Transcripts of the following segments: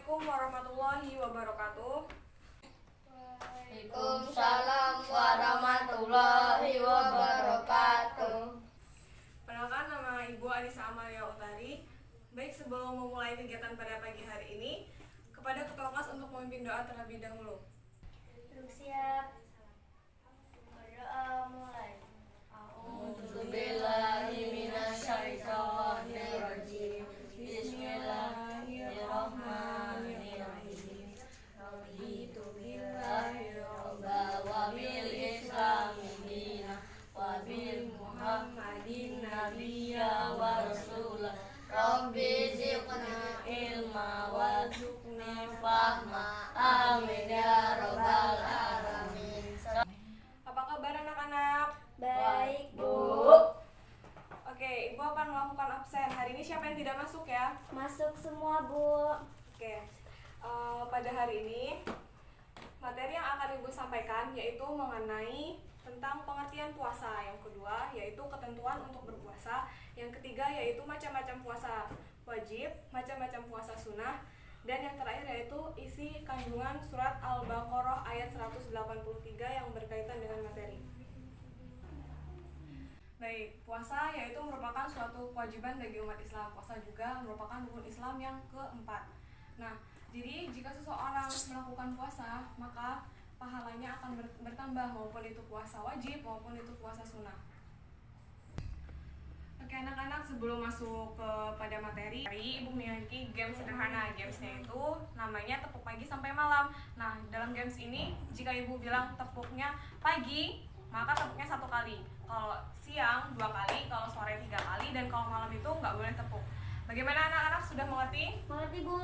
Assalamualaikum warahmatullahi wabarakatuh. Waalaikumsalam warahmatullahi wabarakatuh. Perkenalkan, nama Ibu Anissa Amalia Utari. Baik, sebelum memulai kegiatan pada pagi hari ini, kepada ketua kelas untuk memimpin doa terlebih dahulu. Siap. Berdoa mulai. A'udzubillahi minasyaitonirrajim. Bismillahirrahmanirrahim. Raditu billahi robba wa bil islami dina wa bil muhammadin nabiyya wa rasulah. Rabbi zidni ilma warzuqni fahma. Amin ya rabbal alamin. Apa kabar anak-anak? Baik, Bu. Oke, Ibu akan melakukan absen. Hari ini siapa yang tidak masuk ya? Masuk semua, Bu. Oke, pada hari ini materi yang akan Ibu sampaikan yaitu mengenai tentang pengertian puasa. Yang kedua yaitu ketentuan untuk berpuasa. Yang ketiga yaitu macam-macam puasa wajib, macam-macam puasa sunnah. Dan yang terakhir yaitu isi kandungan surat Al-Baqarah ayat 183 yang berkaitan dengan materi. Baik, puasa yaitu merupakan suatu kewajiban bagi umat Islam. Puasa juga merupakan rukun Islam yang keempat. Nah, jadi jika seseorang melakukan puasa, maka pahalanya akan bertambah, maupun itu puasa wajib maupun itu puasa sunnah. Oke anak-anak, sebelum masuk kepada materi, Ibu memiliki game sederhana. Gamesnya itu namanya tepuk pagi sampai malam. Nah, dalam games ini jika Ibu bilang tepuknya pagi, maka tepuknya 1 kali. Kalau siang 2 kali, kalau sore 3 kali, dan kalau malam itu nggak boleh tepuk. Bagaimana anak-anak, sudah mengerti? Mengerti, Bu.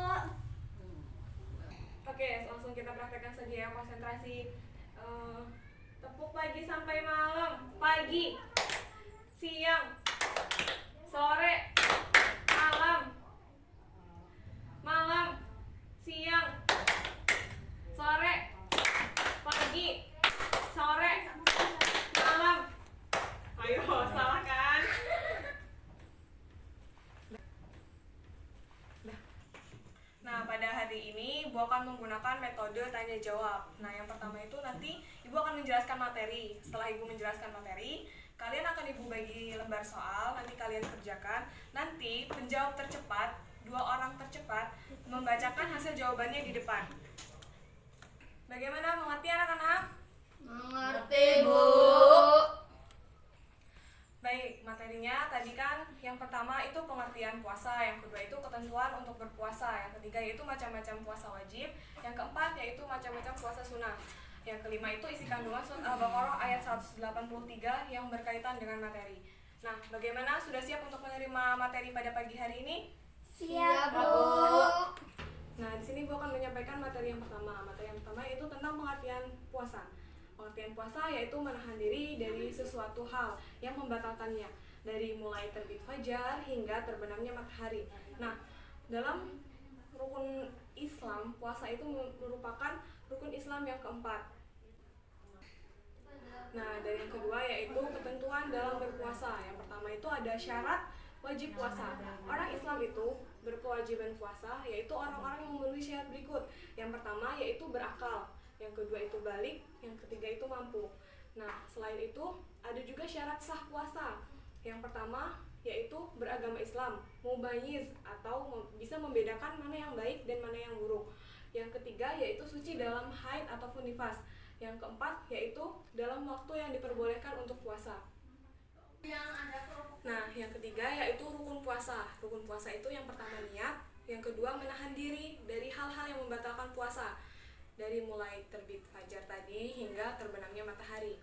Oke, langsung kita praktekkan saja ya, konsentrasi. Tepuk pagi sampai malam. Pagi, siang, sore, malam. Malam, siang, sore, pagi, sore, malam. Ayo, salah kan? Nah, pada hari ini Ibu akan menggunakan metode tanya jawab. Nah, yang pertama itu nanti Ibu akan menjelaskan materi. Setelah Ibu menjelaskan materi, kalian akan Ibu bagi lembar soal, nanti kalian kerjakan. Nanti penjawab tercepat, 2 orang tercepat, membacakan hasil jawabannya di depan. Bagaimana, mengerti anak-anak? Mengerti, Bu. Baik, materinya tadi kan yang pertama itu pengertian puasa, yang kedua itu ketentuan untuk berpuasa, yang ketiga yaitu macam-macam puasa wajib, yang keempat yaitu macam-macam puasa sunnah, yang kelima itu isi kandungan surat Al-Baqarah ayat 183 yang berkaitan dengan materi. Nah, bagaimana, sudah siap untuk menerima materi pada pagi hari ini? Siap, Bu. Nah, di sini Bu akan menyampaikan materi yang pertama. Materi yang pertama yaitu tentang pengertian puasa. Pengertian puasa yaitu menahan diri dari sesuatu hal yang membatalkannya, dari mulai terbit fajar hingga terbenamnya matahari. Nah, dalam rukun Islam, puasa itu merupakan rukun Islam yang keempat. Nah, dan yang kedua yaitu ketentuan dalam berpuasa. Yang pertama itu ada syarat wajib puasa. Orang Islam itu berkewajiban puasa, yaitu orang-orang yang memenuhi syarat berikut. Yang pertama yaitu berakal, yang kedua itu balik, yang ketiga itu mampu. Nah, selain itu ada juga syarat sah puasa. Yang pertama yaitu beragama Islam, mumayyiz atau bisa membedakan mana yang baik dan mana yang buruk. Yang ketiga yaitu suci dalam haid ataupun nifas. Yang keempat yaitu dalam waktu yang diperbolehkan untuk puasa. Nah, yang ketiga yaitu rukun puasa. Rukun puasa itu yang pertama niat, yang kedua menahan diri dari hal-hal yang membatalkan puasa, dari mulai terbit fajar tadi hingga terbenamnya matahari.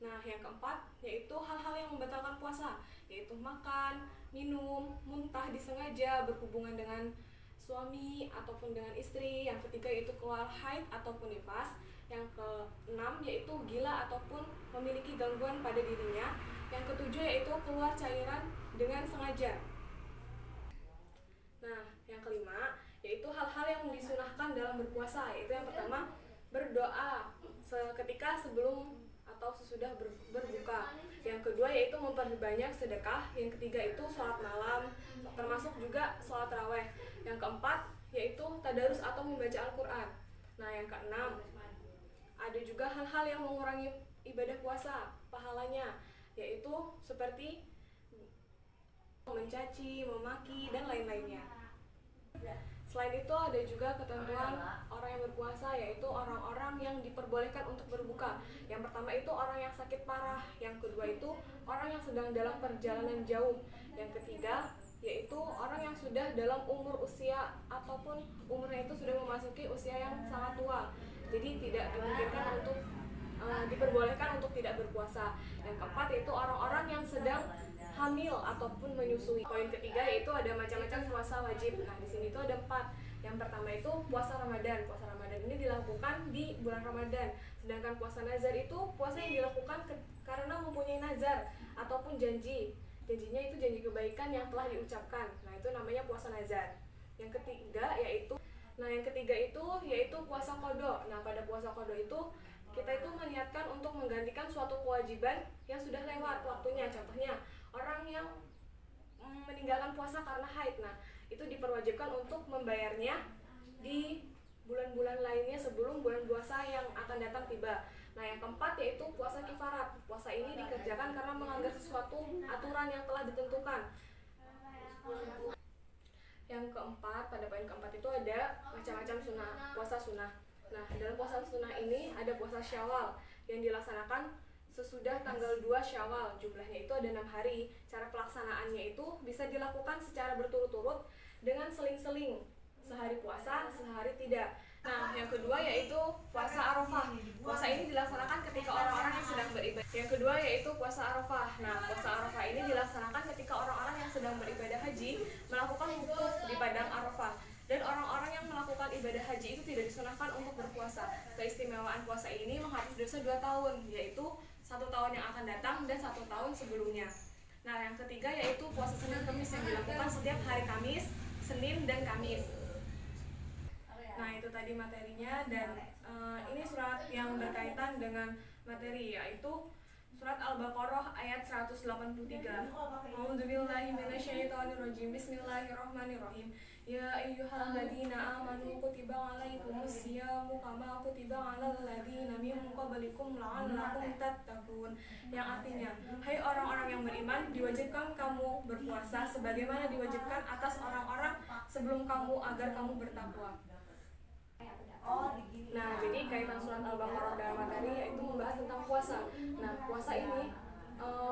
Nah, yang keempat yaitu hal-hal yang membatalkan puasa, yaitu makan, minum, muntah disengaja, berhubungan dengan suami ataupun dengan istri. Yang ketiga yaitu keluar haid ataupun nifas. Yang keenam yaitu gila ataupun memiliki gangguan pada dirinya. Yang ketujuh yaitu keluar cairan dengan sengaja. Nah, yang kelima yaitu hal-hal yang disunahkan dalam berpuasa, yaitu yang pertama berdoa seketika sebelum atau sesudah berbuka. Yang kedua yaitu memperbanyak sedekah. Yang ketiga itu sholat malam, termasuk juga sholat taraweh. Yang keempat yaitu tadarus atau membaca Al-Quran. Nah, yang keenam, ada juga hal-hal yang mengurangi ibadah puasa pahalanya, yaitu seperti mencaci, memaki, dan lain-lainnya. Selain itu ada juga ketentuan orang yang berpuasa, yaitu orang-orang yang diperbolehkan untuk berbuka. Yang pertama itu orang yang sakit parah, yang kedua itu orang yang sedang dalam perjalanan jauh, yang ketiga yaitu orang yang sudah dalam umur usia ataupun umurnya itu sudah memasuki usia yang sangat tua, jadi tidak dimungkinkan untuk diperbolehkan untuk tidak berpuasa. Yang keempat yaitu orang-orang yang sedang hamil ataupun menyusui. Poin ketiga yaitu ada macam-macam puasa wajib. Nah, di sini itu ada 4. Yang pertama itu puasa Ramadan. Puasa Ramadan ini dilakukan di bulan Ramadan. Sedangkan puasa nazar itu puasa yang dilakukan karena mempunyai nazar ataupun janji. Janjinya itu janji kebaikan yang telah diucapkan. Nah, itu namanya puasa nazar. Yang ketiga yaitu yaitu puasa qada. Nah, pada puasa qada itu kita itu meniatkan untuk menggantikan suatu kewajiban yang sudah lewat waktunya. Contohnya, orang yang meninggalkan puasa karena haid, nah itu diperwajibkan untuk membayarnya di bulan-bulan lainnya sebelum bulan puasa yang akan datang tiba. Nah, yang keempat yaitu puasa kifarat. Puasa ini dikerjakan karena melanggar sesuatu aturan yang telah ditentukan. Yang keempat, pada poin keempat itu ada macam-macam puasa sunnah. Nah, dalam puasa sunnah ini ada puasa Syawal yang dilaksanakan sesudah tanggal 2 Syawal. Jumlahnya itu ada 6 hari. Cara pelaksanaannya itu bisa dilakukan secara berturut-turut dengan seling-seling. Sehari puasa, sehari tidak. Nah, yang kedua yaitu puasa Arafah. Puasa ini dilaksanakan ketika orang-orang yang sedang beribadah. Yang kedua yaitu puasa Arafah. Nah, puasa Arafah ini dilaksanakan ketika orang-orang yang sedang beribadah haji melakukan wukuf di padang Arafah. Dan orang-orang yang melakukan ibadah haji itu tidak disunahkan untuk berpuasa. Keistimewaan puasa ini menghapus dosa 2 tahun, yaitu 1 tahun yang akan datang dan 1 tahun sebelumnya. Nah, yang ketiga yaitu puasa Senin Kamis yang dilakukan setiap hari Kamis, Senin dan Kamis. Nah, itu tadi materinya, dan ini surat yang berkaitan dengan materi, yaitu surat Al-Baqarah ayat 183. A'udzubillahi minasyaitonirrajim. Bismillahirrahmanirrahim. Ya ayyuhalladzina amanu kutiba 'alaikumus syiyamu kama kutiba 'alal ladzina min qablikum la'allakum tattaqun. Yang artinya, hai orang-orang yang beriman, diwajibkan kamu berpuasa sebagaimana diwajibkan atas orang-orang sebelum kamu agar kamu bertakwa. Nah, jadi kaitan surat Al-Baqarah dalam materi yaitu membahas tentang puasa. Nah, puasa ini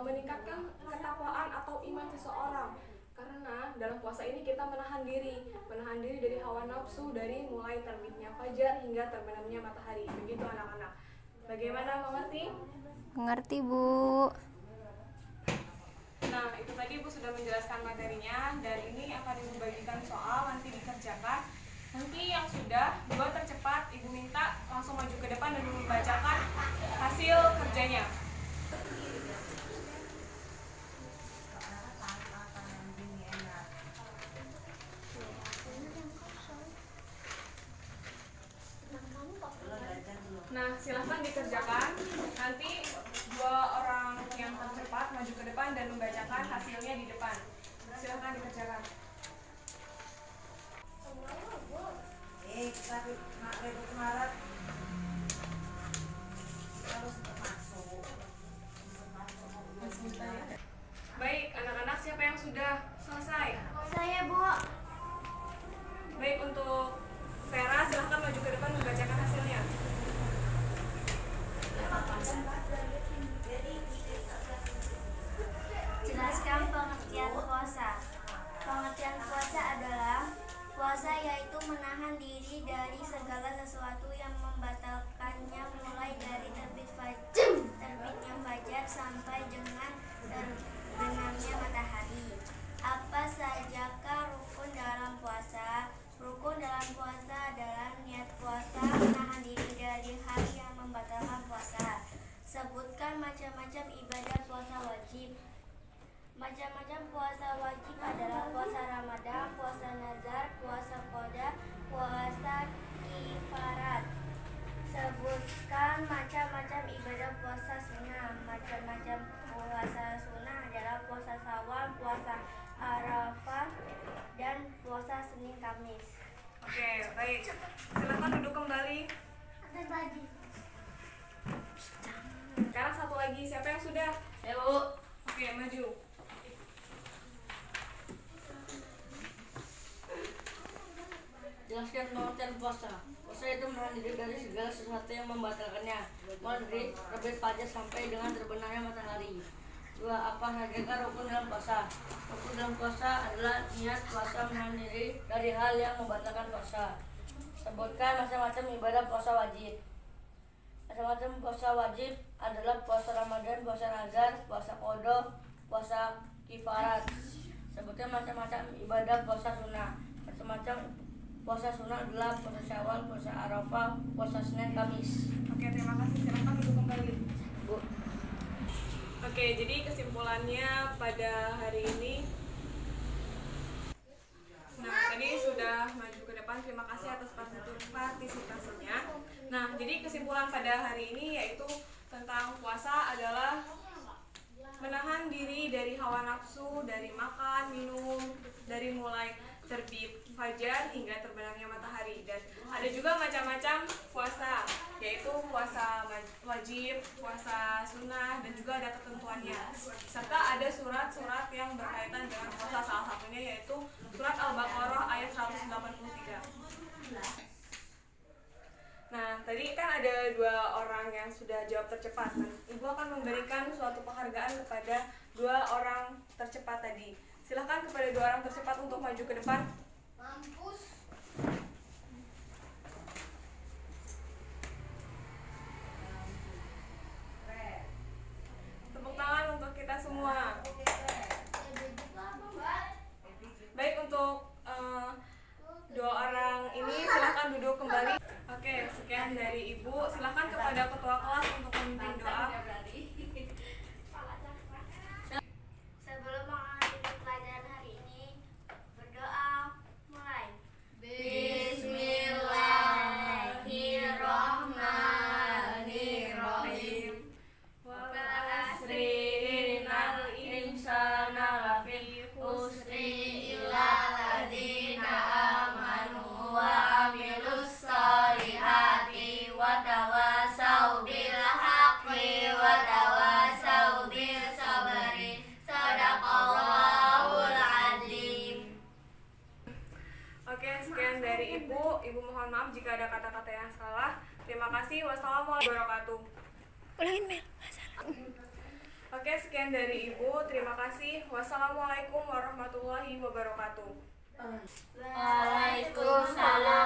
meningkatkan ketakwaan atau iman seseorang. Karena dalam puasa ini kita menahan diri dari hawa nafsu dari mulai terbitnya fajar hingga terbenamnya matahari. Begitu anak-anak. Bagaimana, mengerti? Mengerti, Bu. Nah, itu tadi Ibu sudah menjelaskan materinya, dan ini akan Ibu bagikan soal nanti dikerjakan. Nanti yang sudah buat tercepat, Ibu minta langsung maju ke depan dan membacakan hasil kerjanya. Nah, silahkan dikerjakan. Nanti 2 orang yang tercepat maju ke depan dan membacakan hasilnya di depan. Silahkan dikerjakan. Maret harus masuk. Baik, anak-anak, siapa yang sudah selesai? Saya, Bu. Baik, untuk Vera, silahkan maju ke depan membacakan hasilnya. Jelaskan pengertian puasa. Pengertian puasa adalah puasa yaitu menahan diri dari segala sesuatu yang membatalkannya, mulai dari terbitnya fajar sampai dengan terbenamnya matahari. Apa sajakah rukun dalam puasa? Rukun dalam puasa adalah niat puasa, menahan diri dari hal yang membatalkan puasa. Sebutkan macam-macam ibadah puasa wajib. Macam-macam puasa wajib adalah puasa Ramadan, puasa nazar, puasa qada, puasa kifarat. Sebutkan macam-macam ibadah puasa sunnah. Macam-macam puasa sunnah adalah puasa Syawal, puasa Arafah, dan puasa Senin Kamis. Baik, silakan duduk kembali. Sekarang satu lagi, siapa yang sudah? Ayo, Oke, maju. jelaskan pengertian puasa. Puasa itu menahan diri dari segala sesuatu yang membatalkannya, mulai dari terbit fajar sampai dengan terbenamnya matahari. 2. Apa saja rukun dalam puasa? Rukun dalam puasa adalah niat puasa menahan diri dari hal yang membatalkan puasa. Sebutkan macam-macam ibadah puasa wajib. Macam-macam puasa wajib adalah puasa Ramadan, puasa Nazar, puasa Qadha, puasa Kifarat. Sebutkan macam-macam ibadah puasa sunnah. Macam-macam puasa sunnah adalah puasa Syawal, puasa Arafah, puasa Senin, Kamis. Oke, terima kasih. Silakan duduk kembali. Bu. Oke, jadi kesimpulannya pada hari ini, nah tadi sudah maju ke depan. Terima kasih atas partisipasinya. Nah, jadi kesimpulan pada hari ini yaitu tentang puasa adalah menahan diri dari hawa nafsu, dari makan, minum, dari mulai terbit fajar hingga terbenamnya matahari. Dan ada juga macam-macam puasa, yaitu puasa wajib, puasa sunnah, dan juga ada ketentuannya. Serta ada surat-surat yang berkaitan dengan puasa, salah satunya yaitu surat Al-Baqarah ayat 183. Nah, tadi kan ada 2 orang yang sudah jawab tercepat. Nah, Ibu akan memberikan suatu penghargaan kepada 2 orang tercepat tadi. Silahkan kepada 2 orang tercepat untuk maju ke depan. Tepuk tangan untuk kita semua. Baik, untuk 2 orang ini silahkan duduk kembali. Oke, sekian dari Ibu. Silahkan kepada ketua kelas untuk memimpin doa. Sebelum mengakhiri pelajaran hari ini, berdoa. Mulai. Bismillahirrahmanirrahim. Wal asri innal insana lafi Usri illa ladzina amanu wa amilus solihati wa tawasau bil haqqi wa tawasau bis sabri. Shadaqallahul azim. Oke, sekian dari Ibu. Ibu mohon maaf jika ada kata-kata yang salah. Terima kasih. Wassalamualaikum warahmatullahi wabarakatuh. Ulangin Mel. Oke, sekian dari Ibu. Terima kasih. Wassalamualaikum warahmatullahi wabarakatuh. Waalaikumsalam